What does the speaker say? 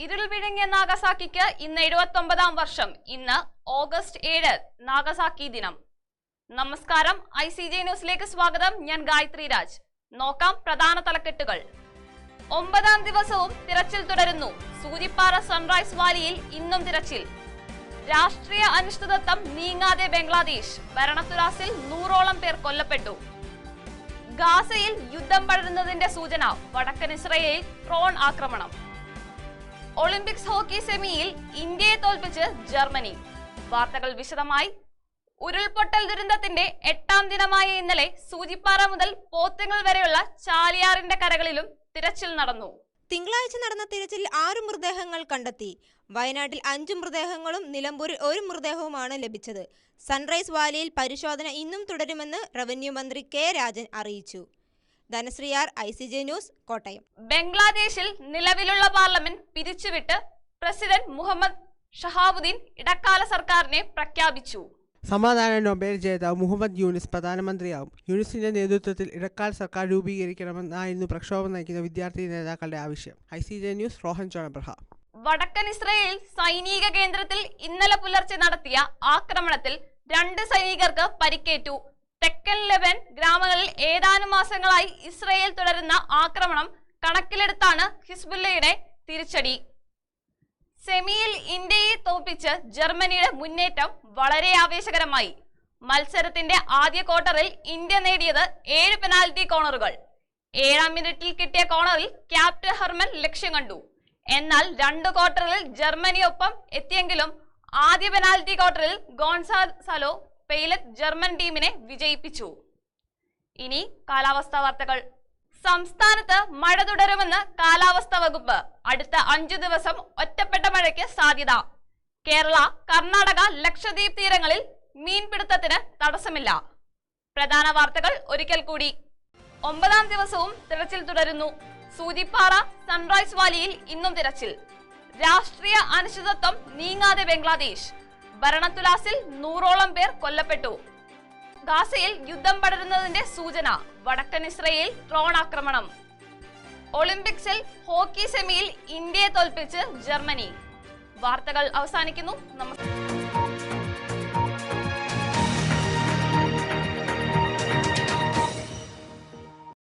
ഇരുൾ വിഴുങ്ങിയ നാഗസാക്കിക്ക് ഇന്ന് 79-ാം വർഷം. ഇന്ന് ഓഗസ്റ്റ് 7 നാഗസാക്കി ദിനം. നമസ്കാരം, ICJ ന്യൂസിലേക്ക് സ്വാഗതം. ഞാൻ ഗായത്രി രാജ്. നോക്കാം പ്രധാന തലക്കെട്ടുകൾ. 9-ാം ദിവസവും തിരച്ചിൽ തുടരുന്നു. സൂചിപ്പാറ സൺറൈസ് വാലിയിൽ ഇന്നും തിരച്ചിൽ. രാഷ്ട്രീയ അനിശ്ചിതത്വം നീങ്ങാതെ ബംഗ്ലാദേശ്. ഭരണത്തുലാസിൽ 100ഓളം പേർ കൊല്ലപ്പെട്ടു. ഗാസയിൽ യുദ്ധം പടരുന്നതിന്റെ സൂചന. വടക്കൻ ഇസ്രയേലിൽ ഡ്രോൺ ആക്രമണം. ഒളിമ്പിക്സ് ഹോക്കി സെമിയിൽ ഇന്ത്യയെ തോൽപ്പിച്ച് ജർമ്മനി. വാർത്തകൾ വിശദമായി. ഉരുൾപൊട്ടൽ ദുരന്തത്തിന്റെ 8ാം ദിനമായ ഇന്നലെ സൂചിപ്പാറ മുതൽ പോത്തുങ്ങൾ വരെയുള്ള ചാലിയാറിന്റെ കരകളിലും തിരച്ചിൽ നടന്നു. തിങ്കളാഴ്ച നടന്ന തിരച്ചിലിൽ 6 മൃതദേഹങ്ങൾ കണ്ടെത്തി. വയനാട്ടിൽ 5 മൃതദേഹങ്ങളും നിലമ്പൂരിൽ 1 മൃതദേഹവുമാണ് ലഭിച്ചത്. സൺറൈസ് വാലിയിൽ പരിശോധന ഇന്നും തുടരുമെന്ന് റവന്യൂ മന്ത്രി കെ രാജൻ അറിയിച്ചു. ധനശ്രീയാർ, ICJ ന്യൂസ്, കോട്ടയം. ബംഗ്ലാദേശിൽ നിലവിലുള്ള പാർലമെന്റ് പിരിച്ചുവിട്ട് പ്രസിഡന്റ് മുഹമ്മദ് ഷഹാബുദ്ദീൻ ഇടക്കാല സർക്കാരിനെ പ്രഖ്യാപിച്ചു. സമാധാന നൊബേൽ ജേതാവ് മുഹമ്മദ് യൂനിസ് പ്രധാനമന്ത്രിയാവും. യൂനിസിന്റെ നേതൃത്വത്തിൽ ഇടക്കാല സർക്കാർ രൂപീകരിക്കണമെന്നായിരുന്നു പ്രക്ഷോഭം നയിക്കുന്ന വിദ്യാർത്ഥി നേതാക്കളുടെ ആവശ്യം. ICJ ന്യൂസ്, റോഹൻ ചോണബ്രഹ. വടക്കൻ ഇസ്രയേലിൽ സൈനിക കേന്ദ്രത്തിൽ ഇന്നലെ പുലർച്ചെ നടത്തിയ ആക്രമണത്തിൽ 2 സൈനികർക്ക് പരിക്കേറ്റു. തെക്കൻ ലെബൻ ഗ്രാമങ്ങളിൽ ഏതാനും മാസങ്ങളായി ഇസ്രയേൽ തുടരുന്ന ആക്രമണം കണക്കിലെടുത്താണ് ഹിസ്ബുല്ലയുടെ തിരിച്ചടി. സെമിയിൽ ഇന്ത്യയെ തോൽപ്പിച്ച് ജർമ്മനിയുടെ മുന്നേറ്റം വളരെ ആവേശകരമായി. മത്സരത്തിന്റെ ആദ്യ ക്വാർട്ടറിൽ ഇന്ത്യ നേടിയത് 7 പെനാൽറ്റി കോർണറുകൾ. 7ാം മിനിറ്റിൽ കിട്ടിയ കോർണറിൽ ക്യാപ്റ്റൻ ഹെർമൻ ലക്ഷ്യം കണ്ടു. എന്നാൽ 2 ക്വാർട്ടറിൽ ജർമ്മനിയൊപ്പം എത്തിയെങ്കിലും ആദ്യ പെനാൽറ്റി ക്വാർട്ടറിൽ ഗോൺസാലോ പെയ്ലറ്റ് ജർമ്മൻ ടീമിനെ വിജയിപ്പിച്ചു. ഇനി കാലാവസ്ഥാ വാർത്തകൾ. സംസ്ഥാനത്ത് മഴ തുടരുമെന്ന് കാലാവസ്ഥാ വകുപ്പ്. അടുത്ത 5 ദിവസം ഒറ്റപ്പെട്ട മഴയ്ക്ക് സാധ്യത. കേരള, കർണാടക, ലക്ഷദ്വീപ് തീരങ്ങളിൽ മീൻപിടുത്തത്തിന് തടസ്സമില്ല. പ്രധാന വാർത്തകൾ ഒരിക്കൽ കൂടി. 9ാം ദിവസവും തിരച്ചിൽ തുടരുന്നു. സൂചിപ്പാറ സൺറൈസ് വാലിയിൽ ഇന്നും തിരച്ചിൽ. രാഷ്ട്രീയ അനിശ്ചിതത്വം നീങ്ങാതെ ബംഗ്ലാദേശ്. ഭരണത്തുലാസിൽ 100ഓളം പേർ കൊല്ലപ്പെട്ടു. ഗാസയിൽ യുദ്ധം പടരുന്നതിന്റെ സൂചന. വടക്കൻ ഇസ്രയേൽ ഡ്രോൺ ആക്രമണം. ഒളിമ്പിക്സിൽ ഹോക്കി സെമിയിൽ ഇന്ത്യയെ തോൽപ്പിച്ച് ജർമ്മനി. വാർത്തകൾ അവസാനിക്കുന്നു. നമസ്കാരം.